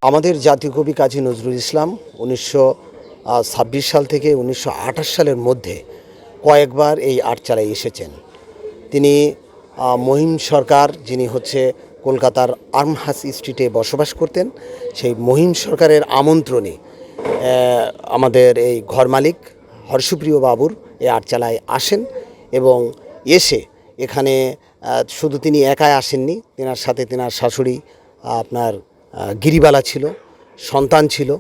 আমাদের জাতীয় কবি কাজী নজরুল ইসলাম 1926 সাল থেকে 1928 সালের মধ্যে কয়েকবার এই আটচালায় এসেছেন। তিনি মহিম সরকার, যিনি হচ্ছে কলকাতার আর্মহাস স্ট্রিটে বসবাস করতেন, সেই মহিম সরকারের আমন্ত্রণে আমাদের এই ঘর মালিক হর্ষপ্রিয় বাবুর এই আটচালায় আসেন এবং এসে এখানে শুধু তিনি একাই আসেননি, তেনার সাথে তেনার শাশুড়ি আপনার গিরিবালা ছিল, সন্তান ছিল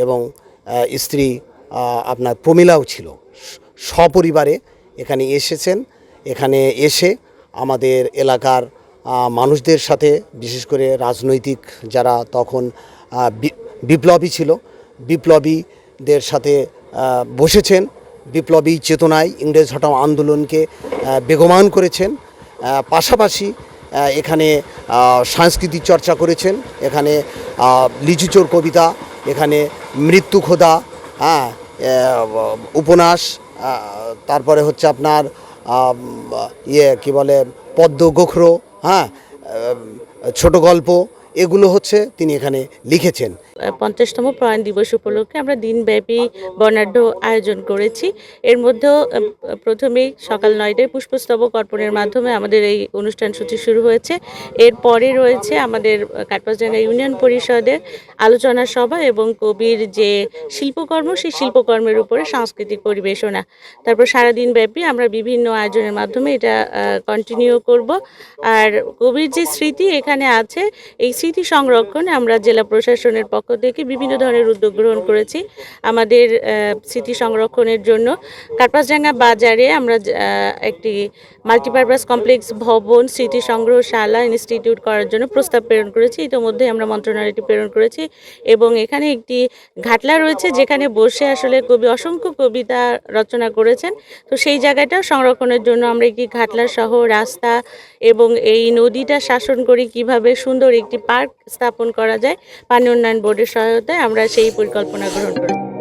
এবং স্ত্রী আপনার প্রমীলাও ছিল। সপরিবারে এখানে এসেছেন। এখানে এসে আমাদের এলাকার মানুষদের সাথে, বিশেষ করে রাজনৈতিক যারা তখন বিপ্লবী ছিল, বিপ্লবীদের সাথে বসেছেন। বিপ্লবী চেতনায় ইংরেজ হটাও আন্দোলনকে বেগমান করেছেন। পাশাপাশি এখানে সাংস্কৃতিক চর্চা করেছেন। এখানে লিচুচোর কবিতা, এখানে মৃত্যু খোদা, উপন্যাস, তারপরে হচ্ছে আপনার কি বলে পদ্ম গোখরো, ছোট গল্প, এগুলো হচ্ছে তিনি এখানে লিখেছেন। 50তম প্রয়াণ দিবস উপলক্ষে আমরা দিনব্যাপী বর্ণাঢ্য আয়োজন করেছি। এর মধ্যেও প্রথমেই সকাল 9টায় পুষ্পস্তবক অর্পণের মাধ্যমে আমাদের এই অনুষ্ঠান সূচি শুরু হয়েছে। এরপরে রয়েছে আমাদের কাঠপাসডাঙ্গা ইউনিয়ন পরিষদের আলোচনা সভা এবং কবির যে শিল্পকর্ম, সেই শিল্পকর্মের উপরে সাংস্কৃতিক পরিবেশনা। তারপর সারাদিন ব্যাপী আমরা বিভিন্ন আয়োজনের মাধ্যমে এটা কন্টিনিউ করব। আর কবির যে স্মৃতি এখানে আছে, এই স্মৃতি সংরক্ষণে আমরা জেলা প্রশাসনের পক্ষ থেকে বিভিন্ন ধরনের উদ্যোগ গ্রহণ করেছি। আমাদের স্মৃতি সংরক্ষণের জন্য কাঠপাসডাঙ্গা বাজারে আমরা একটি মাল্টিপারপাস কমপ্লেক্স ভবন, স্মৃতি সংগ্রহশালা ইনস্টিটিউট করার জন্য প্রস্তাব প্রেরণ করেছি। ইতিমধ্যে আমরা মন্ত্রণালয়টি প্রেরণ করেছি এবং এখানে একটি ঘাটলা রয়েছে যেখানে বসে আসলে কবি অসংখ্য কবিতা রচনা করেছেন। তো সেই জায়গাটা সংরক্ষণের জন্য আমরা একটি ঘাটলা সহ রাস্তা এবং এই নদীটা শাসন করে কিভাবে সুন্দর একটি পার্ক স্থাপন করা যায়, পানি উন্নয়ন বোর্ডের সহায়তায় আমরা সেই পরিকল্পনা গ্রহণ করেছি।